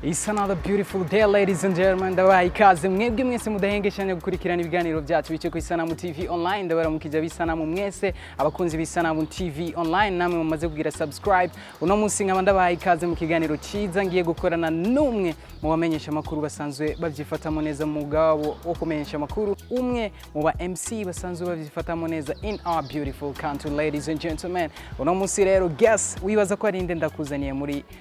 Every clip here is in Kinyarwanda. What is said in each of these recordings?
It's another beautiful day, ladies and gentlemen. Ndabahaye ikaze mwebwe mwese mudahengeshanya gukurikirana ibiganiro byacu bice ku Isanamu TV online. Ndabaramukije bisanamu mwese abakunzi bisanamu TV online, namwe mumaze kugira subscribe. Uno munsi nkaba ndabahaye ikaze mu kiganiro cyiza ngiye gukorana n'umwe mu bamenyesha makuru basanzwe babyifatamo neza mu mugabo wo kumenyesha makuru, umwe mu ba MC basanzwe babyifatamo neza in our beautiful country, ladies and gentlemen. Uno munsi rero guess wibaza ko ari inde ndakuzaniye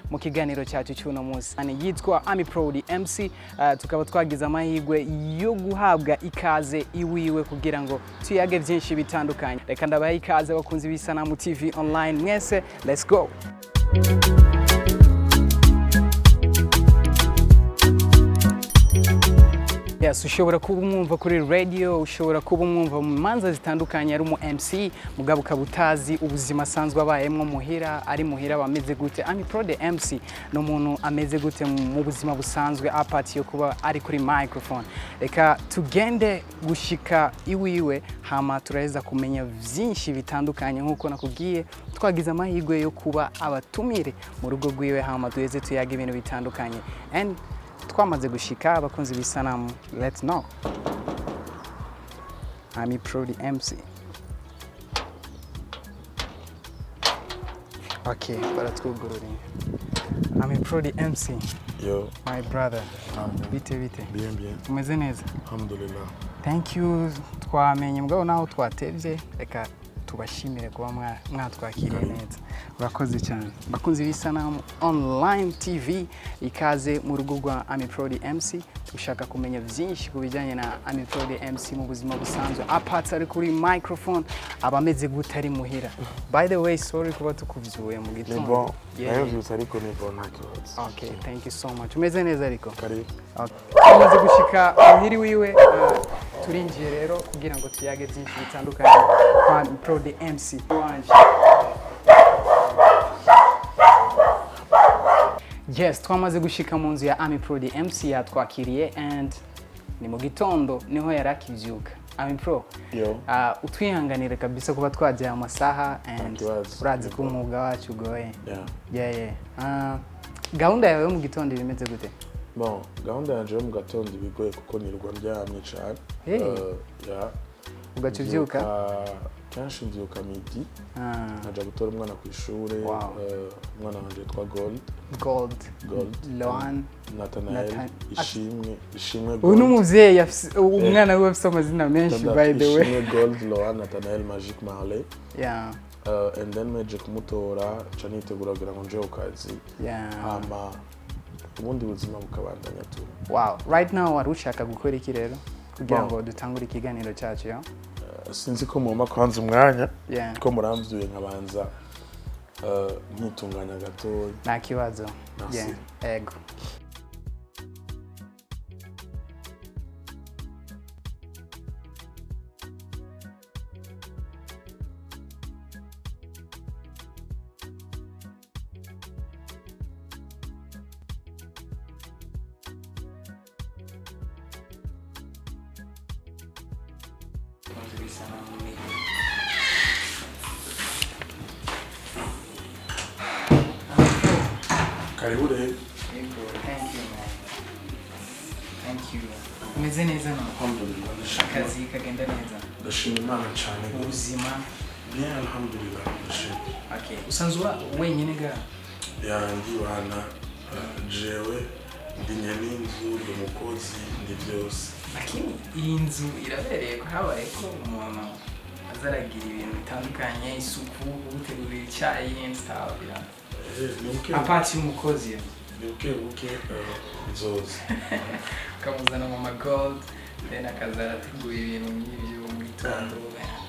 mu kiganiro cyacu cy'uno munsi. Yitwa AmiPro MC, tukaba twagize amahirwe yo guhabwa ikaze iwiwe kugira ngo tuyage byinshi bitandukanye. Reka ndabaha ikaze abakunzi b'Isanamu TV online mwese, let's go. Yes, ushobora kuba umwumva kuri radio, ushobora kuba umwumva mu manza zitandukanye, ari mu MC mugabo kabutazi ubuzima sanzwe abayemwo muhira, ari muhira bameze gute. AmiPro MC no muntu ameze gute mu buzima busanzwe apart yo kuba ari kuri microphone. Reka tugende gushika iwiwe hama turaheza kumenya vyinshi bitandukanye nkuko nakubwiye. Twagize amahirwe yo kuba abatumire mu rugo rwiwe hama duheze tuyaga ibintu bitandukanye. And twamaze gushika abakunzi b'Isanamu, let's know. AmiPro MC. Okay, baratwugururiye. AmiPro MC. Yo, my brother. Bite. Bien. Umeze neza? Alhamdulillah. Thank you. Twamenye mugabo naho twatevye, reka tubashimire kuba mwatwakiriye neza. Urakoze cyane. Bakunzi b'Isanamu online TV, ikaze mu rugo rwa AmiPro MC. Ushaka kumenya byinshi kubijyanye na AmiPro MC mu buzima busanzwe apart ari kuri microphone, abameze gutari muhira. By the way, sorry kuba tukuvyuye mu gitondo. Okay, thank you so much. Umeze neza ariko? Karibu. Tumaze gushika muhiri wiwe, turinjiye rero kugira ngo tuyage byinshi bitandukanye kwa AmiPro MC. Yes, twamaze gushika mu nzu ya AmiPro MC yatwakiriye and ni mu gitondo niho yarakivyuka. AmiPro, utwihanganire kabisa kuba twajya amasaha and urazi ko umwuga wacu ugoye. Yeah. Gahunda yawe mu gitondo bimeze gute? Bon, gahunda yanje mu gatondo bigoye kuko nirwa ndyamye cyane. Ugacuvyuka? Kenshi mvyuka midi. Naja gutora umwana ku ishure, umwana wanje twa Gold. Loan. Nathanael. Ishimwe Gold. Uno muvyeyi umwana we afite amazina menshi by the way. Ishimwe Gold, Loan, Nathanael, Magic Marley. Yeah. And then meje kumutora canitegura kugira ngo nje ukazi. Hama ubundi buzima bukabandanya tu. Wow, right now warushaka gukora iki rero kugira ngo dutangure ikiganiro cyacu yo? Sinzi ko muma kwanza umwanya ko muramvyuye nkabanza nkitunganya gato. Nta kibazo. Ego. Karibu re. Thank you. Umeze neza no? Alhamdulillah. Akazi kagenda neza. Ndashima Imana cyane. Ubuzima? Bien, alhamdulillah. Ndashima. Okay. Usanzwe wenyine ga? Ndi wana jewe ndinyeni inzu umukozi ndi byose. Lakini iyi nzu irabereye ko habaye ko umuntu azaragira ibintu bitandukanye, isuku, gutegura icyayi and stuff. Apart y'umukozi buke nzozi kamuzana mama Gold then akazara ateguye ibintu nk'ibyo mu gitondo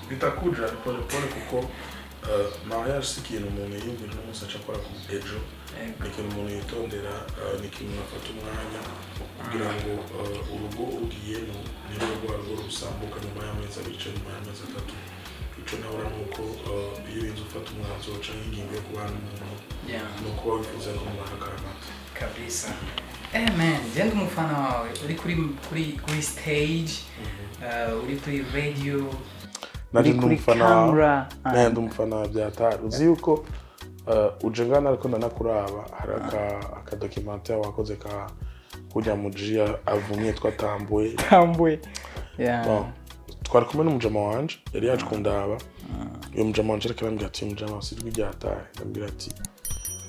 bitakuja pole kuko mariage si ikintu umuntu yiyumvira n'umunsi aca akora ku ejo, ni ikintu umuntu yitondera, ni ikintu afata umwanya kugira ngo urugo urugiyemo n'urugo rwarwo rusambuka nyuma y'amezi abiri cyangwa nyuma y'amezi atatu. Ico nahora nuko iyo inzu ufata umwanzuro canke ingingo yo kubana n'umuntu nuko wifuza ko mubana akaramata kabisa. Man, jenda umufana wawe uri kuri stage, uri kuri radio, uri kuri camera, ndi umufana byatari. Uzi yuko uje ngana ariko ndanakuraba hari aka documentaire wakoze ka kujya mu jia avumye twatambuye yeah twari kumwe n'umujama wanje yari yaje kundaba uyu mujama wanje ariko arambwira ati mujama sijwi ryataye ndambwira ati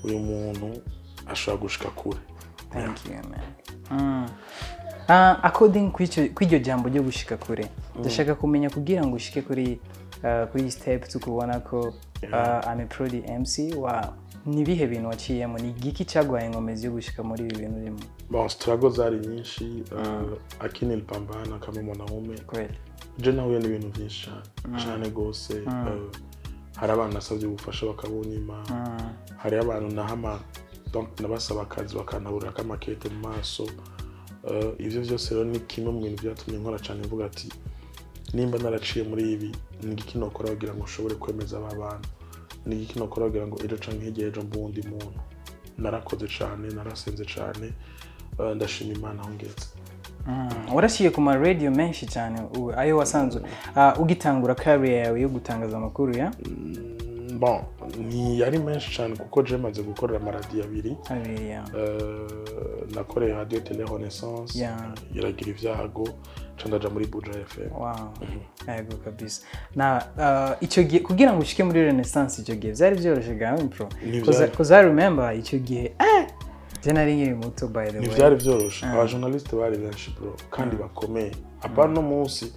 uyu muntu ashobora gushika kure. Thank you man. According kw'iryo jambo ryo gushika kure ndashaka kumenya kugira ngo ushike kuri step tukubona ko AmiPro di MC wa nibihe bintu waciyemo ni giki cyagwaye inkomezi yo gushika muri ibi bintu urimo? Bon, struggle zari nyinshi akini nilipambana kama mwanaume kweli. Je nahuye n'ibintu byinshi cyane gose hari abantu nasabye ubufasha bakabonyima hari abantu nahama donc nabasaba akazi bakanabura kamakete mu maso ivyo byose rero ni kimwe mu bintu byatumye nkora cyane mvuga ati nimba naraciye muri ibi ngiki nokora kugira ngo ushobore kwemeza aba bantu ngiki nokora kugira ngo ejo canke ejo mbundi muntu narakoze cyane narasenze cyane ndashima Imana aho ngeze. Warashiye ku ma radio menshi cyane ayo wasanzwe ugitangura career yawe yo gutangaza amakuru ya bon ni yari menshi cyane kuko je maze gukorera amaradiyo abiri nakoreye radio tele renaissance iragira ivyago candaja muri Buja FM. Wow yego kabisa na icyo gihe kugira ngo ushike muri renaissance icyo gihe byari byoroshye gawe impro because I remember icyo gihe je nari nkiri muto by the way ni byari byoroshe aba journaliste bari benshi bro kandi bakomeye apart no munsi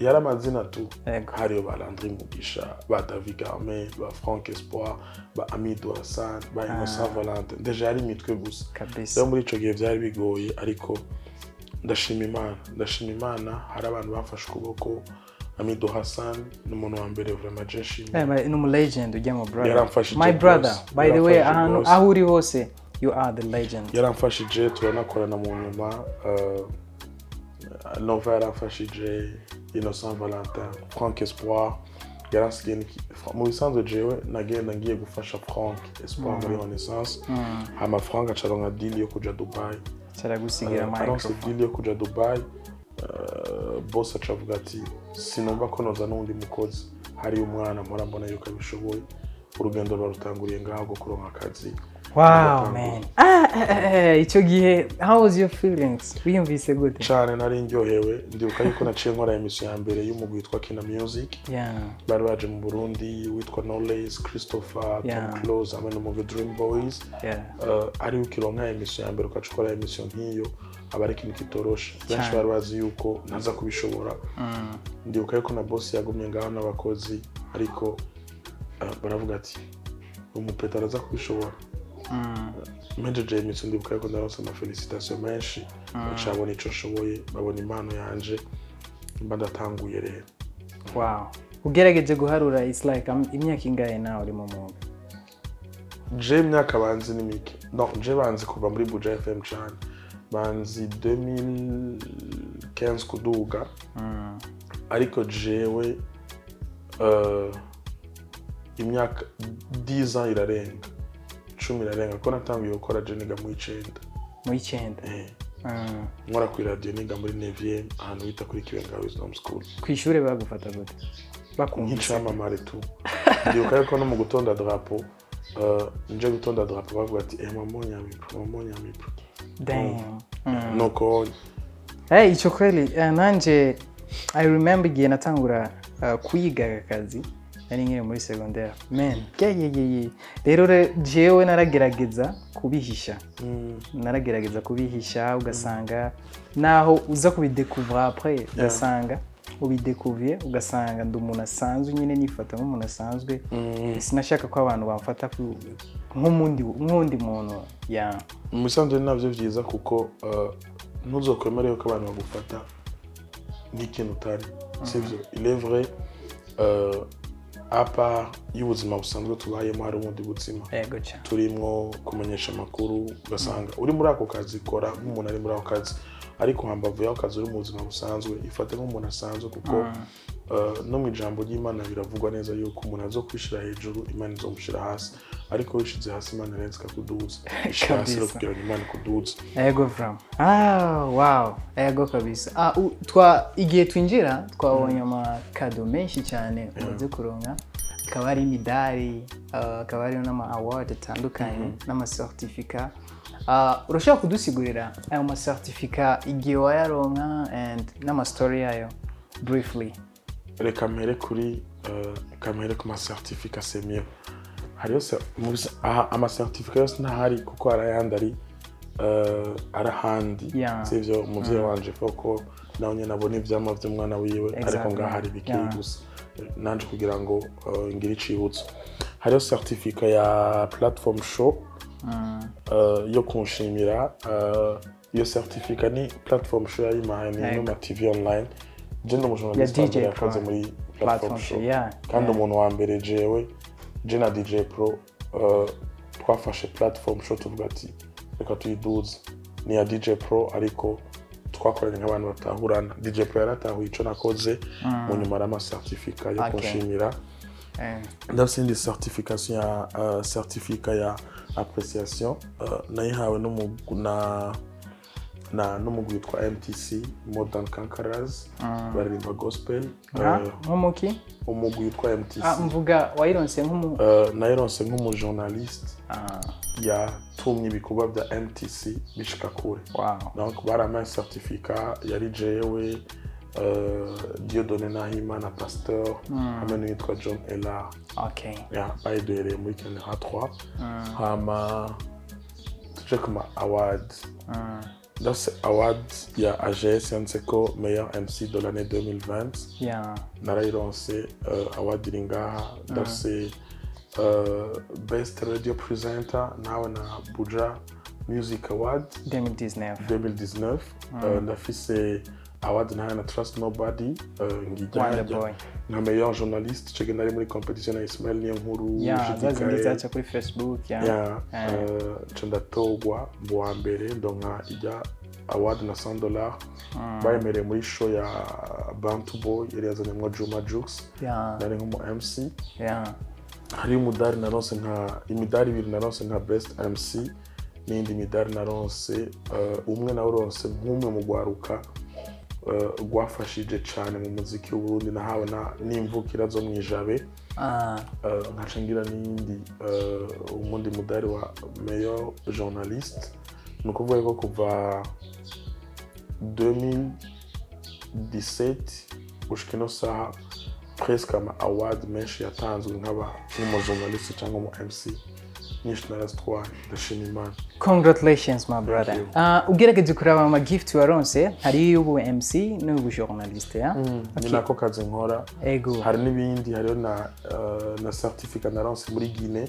yari amazina tu hariyo ba Landry Mugisha ba David Garme ba Frank Espoir ba Amido Hassan ba Innocent Valentin deja yari mitwe gusa kabisa muri ico gihe byari bigoye ariko ndashima Imana hari abantu bafashe ukuboko Amido Hassan n'umuntu wa mbere vraiment jeshi ni mu legend ujya mu brother my brother by the way aho uri hose you are the legend yaramfashije turanakorana mu nyuma Nova yaramfashije Innocent Valentin Frank Espoir yaransigiye mu bisanzwe jewe nagenda ngiye gufasha Frank Espoir muri Renaissance hama Frank acaronka deal yo kuja Dubai caragusigira microphone deal yo kuja Dubai boss acavuga ati sinumva ko noza n'undi mukozi hari umwana mpora mbona yuko abishoboye urugendo rwarutanguriye ngaho go kuronka akazi. Wow man icyo gihe how was your feelings wiyumvise gute? Cyane nari ndyohewe ndibuka yuko naciye nkora emission ya mbere y'umugwi witwa Kina Music bari baje mu Burundi witwa Knowless Christopher Tom Close hamwe n'umugwi Dream Boys ari ukironka emission ya mbere ukacukora emission nk'iyo abari ikintu kitoroshe benshi bari bazi yuko naza kubishobora ndibuka yuko na boss yagumye ngaho n'abakozi ariko baravuga ati umupeta araza kubishobora Manager James ndibuka yuko ndaronse ama felicitation menshi bacabona ico nshoboye babona impano yanje mba ndatanguye rero. Wow ugerageje guharura it's like imyaka ingahe nawe uri mu mwuga? Je imyaka banzi ni mike no je banzi kuva muri Buja FM cyane banzi 2015 kuduga ariko jewe imyaka 10 ans irarenga 10 irarenga ko natangiye gukora je niga mu 9 nkora ku radio niga muri 9e ahantu bita kuri Kibenga Wisdom School. Kwishure bagufata gute? Bakumva mare tu ndibuka yuko no mu gutonda drapeau nje gutonda drapeau bavuga ati mumwuga damn noko icyo kweli nanje I remember igihe natangura kwiga akazi nari nkiri muri secondaire man rero jewe naragerageza kubihisha ugasanga naho uza kubidécouvrir après ugasanga ubidécouvrir ugasanga ndumuntu asanzwe nyine nifata nk'umuntu asanzwe sinashaka ko abantu bamfata nk'umundi muntu musanzwe navyo vyiza kuko ntuzokwemere ko abantu bagufata n'ikintu utari sivyo il est vrai apa y'ubuzima busanzwe tubayemo hari ubundi buzima turimwo kumenyesha amakuru ugasanga uri muri ako kazi kora nk'umuntu ari muri ako kazi ariko hambavu y'ako kazi uri mu buzima busanzwe ifate nk'umuntu asanzwe kuko no mu ijambo ry'Imana biravugwa neza yuko umuntu azo kwishira hejuru Imana izomushira hasi ariko wishize hasi Imana irenze kuduza ishaka kugira Imana kuduza yego from wow yego kabisa igihe twinjira twabonye amakado menshi cyane umaze kuronka akaba ari imidari akaba ari n'ama award atandukanye n'ama certificate urashaka kudusigurira ayo ma certificate igihe wayaronka and n'ama story yayo briefly. Reka mpere kuri ku ma certificate c'est mieux. Hariyo ama certificate yose ntahari kuko arayandi ari arahandi sivyo umuvyeyi wanje foko nawe nyene abona ivyama vy'umwana wiwe ariko ngaha hari bikiri gusa nanje kugira ngo ngire icibutso. Hariyo certificate ya platform show yo kunshimira iyo certificate ni platform show yayimaye ni mu TV online je ndo umujournaliste yakoze muri platform show kandi umuntu wa mbere jewe je na DJ Pro twafashe platform show tuvuga ati reka tuyiduze ni ya DJ Pro ariko twakoranye nk'abantu batahurana. DJ Pro yaratahuye ico nakoze mu nyuma y'ama certificate yo kunshimira ndafise indi certification ya certificate ya appréciation nayihawe n'umugwi witwa MTC Modern Conquerors baririmba gospel nk'umuki umugwi witwa MTC mvuga wayironse nayironse nk'umu journaliste yatumye ibikorwa bya MTC bishika kure. Donc baramaye certificat yari jewe Dieudonné Nahimana pasteur hamwe n'uwitwa John Ella bayiduhereye muri Kenya 3 hama tuje kuma award that's award ya AGS Yanseko meilleur MC de l'année 2020 narayironse award iringaha that's best radio presenter nawe na Buja Music Award 2019 ndafise award na Trust Nobody ngijya na meilleur journaliste cege nari muri competition ya Ismail Niyonkuru zaza kuri Facebook cendatogwa bwa mbere ndonka ijya award na $100 bayemereye muri show ya Bantu Boy yari yazanyemwo Juma Jux nari nk'umu MC hari umudari naronse nka imidari ibiri naronse nka best MC n'indi midari naronse umwe naronse nk'umwe mu gwaruka gwafashije cyane mu muziki w'u Burundi nahawe n'imvukira zo mwijabe nkaca ngira n'indi umundi mudari wa meilleur journaliste nukuvuga ko kuva 2017 gushika ino saha presque ama award menshi yatanzwe nk'umu journaliste cyangwa mu MC nyinshi narazitwaye ndashima Imana. Congratulations my brother. Ugerageje kuraba ama gift waronse hari ubu MC n'ubu journaliste ni nako kazi nkora. Hari n'ibindi hariyo na certificate naronse muri Guinée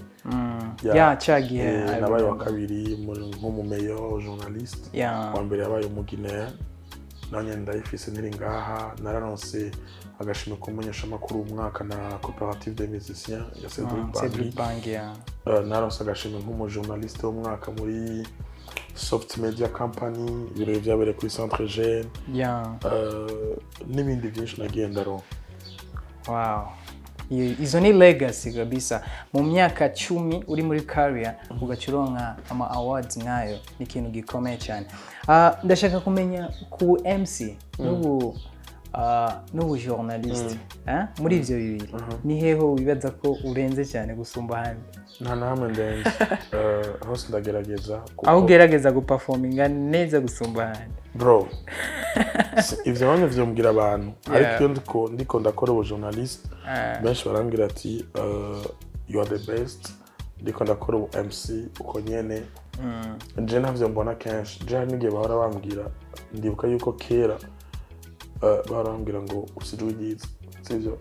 cagihe nabaye wa kabiri mu meilleur journaliste wa mbere yabaye mu Guinée nanye ndayifise niri ngaha nararonse agashimwe kumunyesha makuru umwaka na coopérative des musiciens ya Cedric Bangi naronse agashimwe nk'umu journaliste w'umwaka muri Soft Media Company ibiro byabere kuri Centre Jeune n'ibindi byinshi nagiye ndaronka. Izo ni legacy kabisa mu myaka 10 uri muri career ugacuronka ama awards nayo ni ikintu gikomeye cyane. Ndashaka kumenya ku MC n'ubu journaliste muri ivyo bibiri ni heho wibaza ko urenze cyane gusumba handi? Nta namwe ndenze hose ndagerageza aho ugerageza guperforminga neza gusumba handi bro. Ivyo bamwe vyombwira abantu ariko iyo ndiko ndakora ubu journaliste benshi barambwira ati you are the best ndiko ndakora ubu MC uko nyene nje ntavyo mbona kenshi je n'igihe bahora bambwira ndibuka yuko kera barambwira ngo usijwe yiza sivyo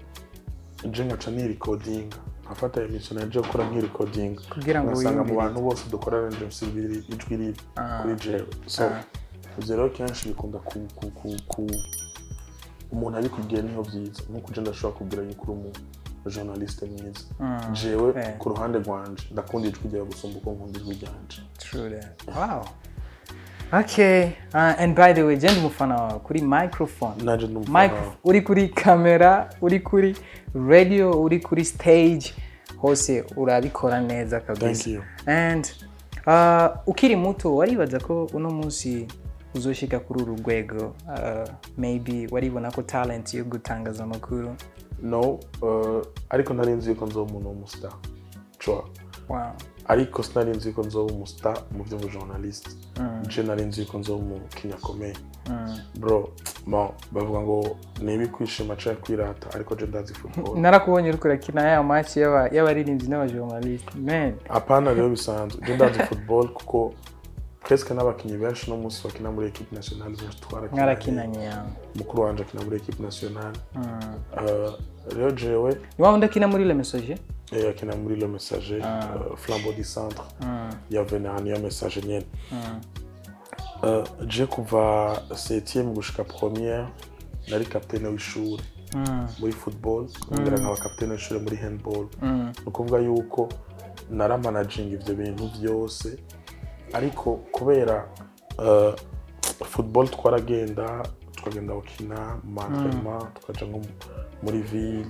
je ngaca ni recording afata emission yaje gukora nki recording kugira ngo usanga mu bantu bose dukorana ndetse ijwi riri kuri jewe so zero kenshi bikunda ku umuntu ari kugiye niho byiza nkuko je ndashobora kugira yuko mu journaliste mwiza jewe ku ruhande rwanje ndakunda ijwi rya gusumba uko nkunda ijwi ryanje. True that. Wow. Okay, and by the way, jenda mufana kuri microphone. Uri kuri camera, uri kuri radio, uri kuri stage, hose urabikora neza kabisa. Thank you. And ukiri muto waribaza ko uno munsi uzoshika kuri uru rwego, maybe waribona ko talent yo gutangaza amakuru? no ariko nari nzi yuko nzoba umuntu w'umustar cwa wow ariko sinari nzi yuko nzoba umustar mu byo journalist je nari nzi yuko nzoba umukinnyi akomeye bro bavuga ngo nibi kwishima cyangwa kwirata ariko je ndazi football narakubonye uri kurakina ya match y'abaririmbyi n'abajournalist man apana rero bisanzwe je ndazi football kuko presque n'abakinnyi benshi no munsi bakina muri equipe nationale bose twarakinanye yawe mukuru wanje akina muri equipe nationale rero jewe niwa ndakina muri Le Messager akina muri Le Messager flambeau du centre yavenir ya Messager nyene je kuva 7e gushika première nari capitaine w'ishuri muri football ngera nkaba capitaine w'ishuri muri handball ukuvuga yuko nara managing ivyo bintu byose ariko kubera football tukagenda gukina mantrema tukaja nko muri ville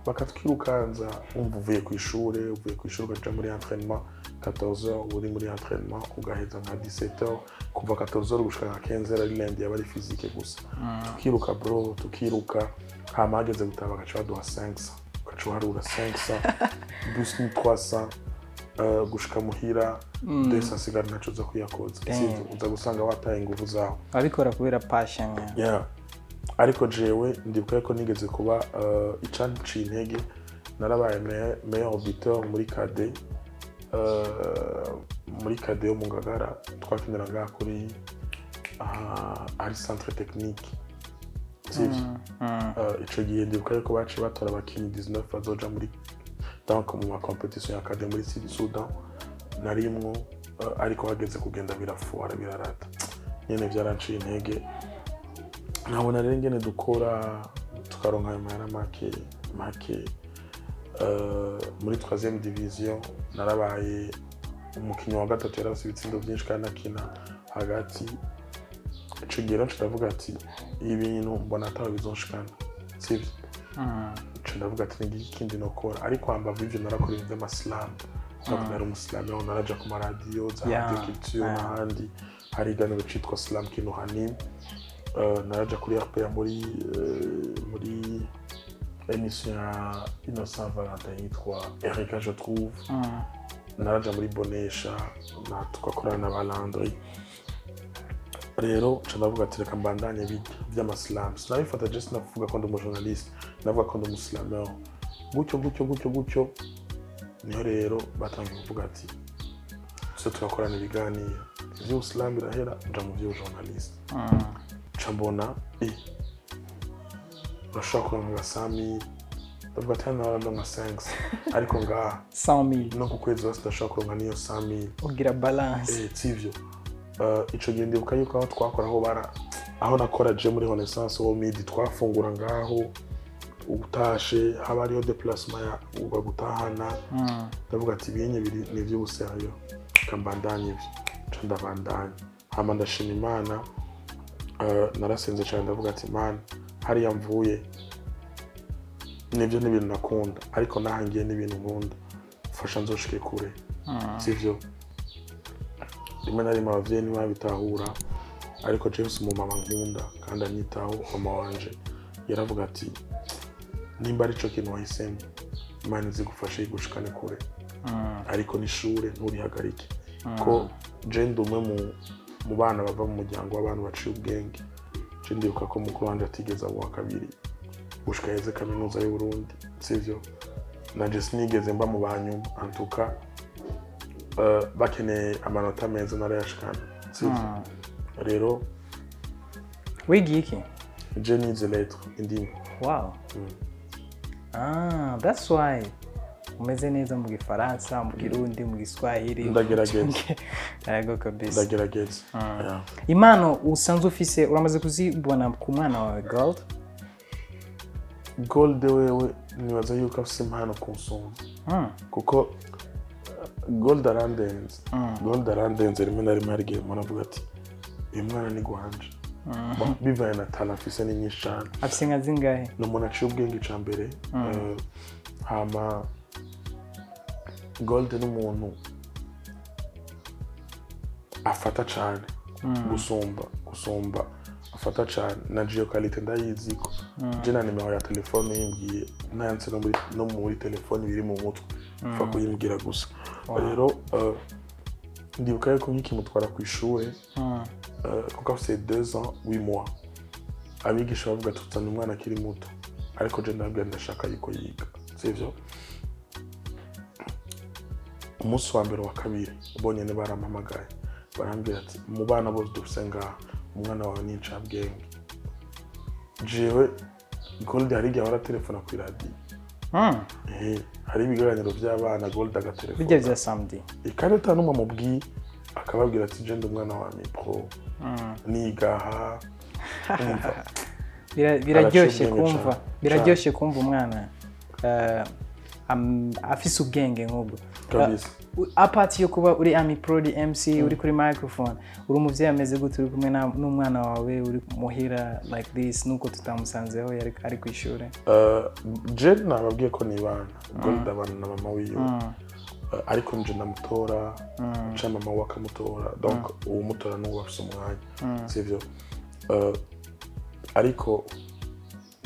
bakatwirukanza uvuye ku ishuri ukaja muri entraînement 14h uri muri entraînement ugaheza nka 17h kuva 14h gushika 15h ari lundi yabari physique gusa tukiruka bro tukiruka hamageze gutaba gacha baduha 500 gacha harura 500 bus ni 300 gushika muhira ndetse asigara naco zo kuyakoza uza gusanga wataye ingufu zawe abikora kubera passion yeah ariko jewe ndibuka ko nigeze kuba icanci intege narabaye meilleur buteur muri kade yo mu Ngagara twakinira ngaha kuri ari centre technique ico gihe ndibuka ko baci batora abakinyi 19 bazoja muri donc mu competition ya kade muri Sud Sudan narimwo ariko hageze kugenda birafuara birarata nyene byaranciye intege nabona rero ngene dukora tukaronka amahera make muri 3e division narabaye umukinyi wa gatatu yarafise ibitsindo byinshi kandi akina hagati ico gihe ndavuga ati ibintu mbona ataho bizonshikana sivyo ndavuga ati n'ikindi nokora ariko ambavu ivyo narakora ibintu by'amaslam nari umuslam naraja ku maradiyo za radio culture n'ahandi hari iganiro citwa slam kino hanini naraja kuri RPA muri émission ya Innocent Valentin yitwa Erika je trouve naraja muri Bonesha na tukakorana na Balandri rero ndavuga ati reka mbandanye by'amaslam sinabifata just navuga ko ndi umujournalist navuga ko ndi umuslameur gutyo niho rero batangiye kuvuga ati so tukakorana ibiganiro by'uslam birahera nja mu by'ujournalist chambona urashobora kuronka 100,000 ndavuga ati hano ndonka 5 ariko ngaha 100,000 no ku kwezi wose ndashobora kuronka niyo 100,000 ugira balance sivyo ico gihe ndibuka yuko aho twakora aho nakora je muri Renaissance wo midi twafungura ngaho utashe haba ariyo déplacement ya ubagutahana ndavuga ati biyenye biri ni vy'ubuseryo kambandanye ibyo ndabandanye hama ndashima Imana narasenze cyane ndavuga ati man hari yamvuye nibyo n'ibintu nakunda ariko nahangiye n'ibintu nkunda fasha nzoshike kure sivyo rimwe na rimwe abavyeyi ntibabitahura ariko James mu mama nkunda kandi anyitaho mama wanje yaravuga ati nimba ari cyo kintu wahisemo Imana izigufashe gushikane kure ariko n'ishure nturihagarike ko je ndumwe mu bana bava mu muryango w'abantu baciye ubwenge je ndibuka ko mukuru wanje atigeze abo wa kabiri gushika heze kaminuza y'u Burundi sivyo nanje sinigeze mba mu banyuma antuka bakeneye amanota meza narayashikana sivyo rero wigiye iki je nize lettre indimi wow that's why umeze neza mu Gifaransa mu Kirundi mu Giswahili ndagerageza yego kabisa ndagerageza impano usanzwe ufise uramaze kuzibona ku mwana wawe Gold wewe nibaza yuko afise impano kunsumba kuko Gold arandenze rimwe na rimwe harige muravuga ati uyu mwana ni gwanje bivaye na talent afise ni nyinshi cyane afise nka zingahe no umuntu aciye ubwenge ca mbere hama Gold n'umuntu afata cyane gusumba mfata cyane na geocalite ndayizi ko je na nimero ya telefone yimbwiye nanditse no muri telefone biri mu mutwe fa kuyimbwira gusa rero ndibuka ko nk'ikimutwara ku ishure kuko afite 2 ans 8 mois abigisha bavuga tutana umwana akiri muto ariko je ndabwira ndashaka yuko yiga sivyo umunsi wa mbere wa kabiri ubonye ne barampamagaye barambwira ati mu bana bose dufise ngaha umwana wawe ni incabwenge jewe Gold hari igihe baratelefona ku radio hari ibiganiro by'abana Gold agatelefona bijya bya samedi ikane tanuma mubwiye akababwira ati je ndi umwana wa AmiPro nigaha biraryoshe kumva umwana afise ubwenge nk'ubwo apart yo kuba uri AmiPro MC uri kuri microphone uri umuvyeyi ameze gute uri kumwe n'umwana wawe uri muhira like this nuko tutamusanzeho ari ku ishure je nababwiye ko nibana Gold abana na mama wiwe ariko nje ndamutora cha mama we akamutora donc uwo mutora n'uwo afise umwanya sivyo ariko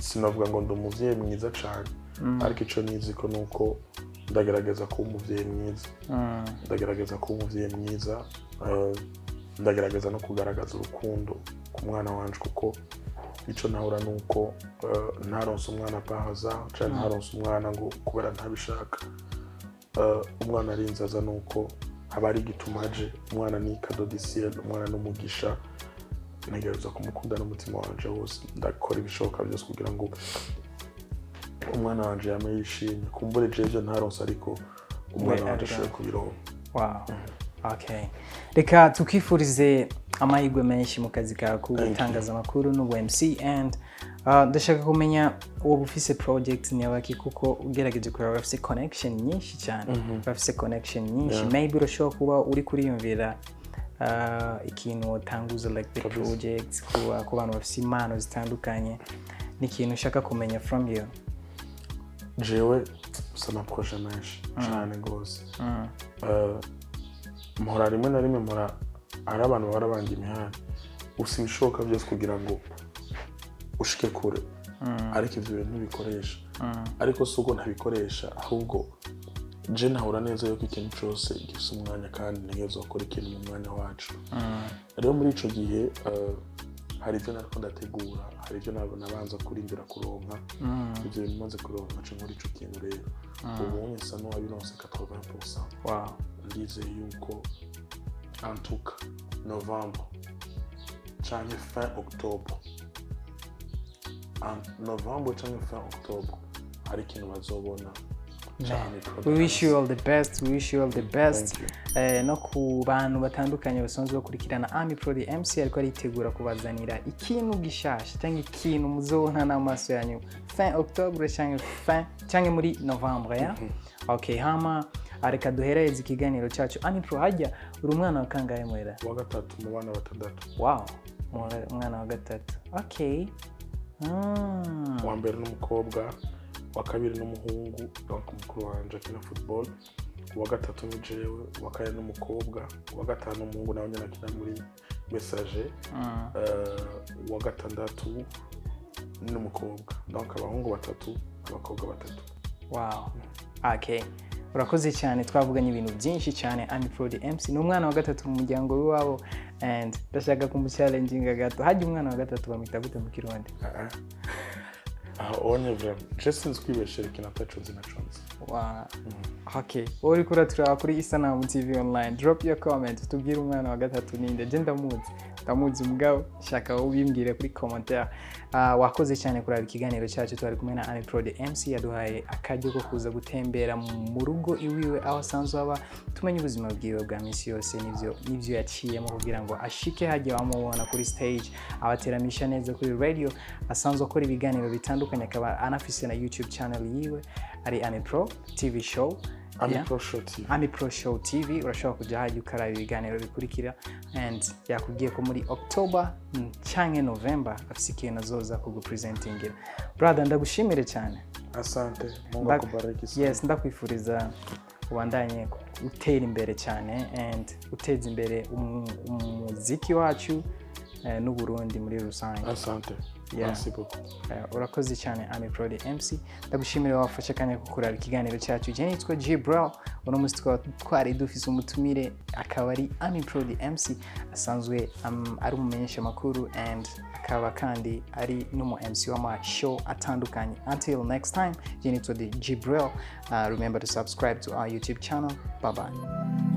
sinavuga ngo ndi umuvyeyi mwiza cyane ariko ico nizi ko nuko ndagerageza kuba umuvyeyi mwiza ndagerageza kuba umuvyeyi mwiza ndagerageza no kugaragaza urukundo ku mwana wanje kuko ico nahura nuko ntaronse umwana pahaza cyane ntaronse umwana ngo kubera ntabishaka umwana ari inzaza nuko haba ari gitumaje umwana ni kadodiciel umwana n'umugisha ntegereza kumukunda n'umutima wanje wose ndakora ibishoboka byose kugira ngo umwana wanje yame yishimye kumbure jeje ntaronse ariko umwana wanje ashobora kubironka wow okay reka tukifurize amahirwe menshi mu kazi kawe k'ubutangazamakuru n'ubu MC and ndashaka kumenya uwo bufise project nyabaki kuko ugerageje kureba bafise connection nyinshi cyane bafise connection nyinshi maybe urashobora kuba uri kuriyumvira ikintu utanguza like the projects ku bantu bafise impano zitandukanye n'ikintu ushaka kumenya from you jewe sama projet menshi cyane gose mpora rimwe na rimwe mpora ari abantu barabanga imihanda usibishoboka byose kugira ngo ushike kure ariko ivyo bintu bikoresha ariko suko ntabikoresha ahubwo je nahura neza yuko ikintu cyose gifise umwanya kandi ntegezo gukora ikintu mu mwanya wacu rero muri ico gihe hari ivyo nariko ndategura hari ivyo nabanza kurindira kuronka ivyo bintu maze kuronka nca muri ico kintu rero ubu nsa no wabironse 80%. Wow. Ndizeye yuko antuka Novembre canke fin Octobre Novembre canke fin Octobre hari ikintu bazobona. We wish you all the best. We wish you all the best. No ku bantu batandukanye basanzwe bakurikirana AmiPro MC ariko aritegura kubazanira ikintu gishasha cyangwa ikintu muzobona n'amaso yanyu fin Octobre cyangwa muri Novembre ya. Okay, hama areka duhereze ikiganiro cyacu. AmiPro hajya uri umwana wa kangahe mwera? Wa gatatu mu bana batandatu. Wow. Umwana wa gatatu. Okay. Wa mbere n'umukobwa, wa kabiri n'umuhungu, donc mukuru wanje akina football, wa gatatu ni jewe, wa kane n'umukobwa, wa gatanu n'umuhungu nawe nyine akina muri message, wa gatandatu n'umukobwa, donc abahungu batatu, abakobwa batatu. Wow. Okay. Urakoze cyane, twavuganye ibintu byinshi cyane. AmiPro MC ni umwana wa gatatu mu muryango w'iwabo and ndashaka kumuchallenginga gato. Hajya umwana wa gatatu bamwita gute mu Kirundi? Onye vrem. Just kwibeshera ikintu ataco zinachonze. Wow. Okay. Uri kuratura kuri Isanamu TV online. Drop your comment tubwire umwana wa gatatu ninde. Je ndamuzi mugabo shaka ubimbwire kuri commentaire. Wakoze cyane kuraba ikiganiro cyacu twari kumwe na AmiPro MC yaduhaye akajyo ko kuza gutembera mu rugo iwiwe aho asanzwe aba tumenye ubuzima bwiwe bwa misi yose n'ivyo yaciyemwo kugira ngo ashike hajya bamubona kuri stage abateramisha neza kuri radio asanzwe akora ibiganiro bitandukanye akaba anafise na YouTube channel yiwe ari AmiPro TV show. AmiPro Show TV. AmiPro Show TV urashobora kujya hajya ukaraba ibiganiro bikurikira and yakubwiye ko muri October canke November afise ikintu azoza kugupresentingira. Brother ndagushimire cyane. Asante. Mungu akubariki sana. Yes, ndakwifuriza ubandanye utera imbere cyane and uteza imbere umuziki wacu n'Uburundi muri rusange. Asante. Yeah. Merci beaucoup. Urakoze cyane AmiPro the MC. Ndagushimira wafashe kanya kukurara ikiganiro cyacu. Je nitwa Jibril. Uno musi twari dufise umutumire akaba ari AmiPro the MC asanzwe ari umumenyesha makuru and akaba kandi ari n'umu MC w'ama show atandukanye. Until next time, je nitwa Jibril. Remember to subscribe to our YouTube channel. Bye bye.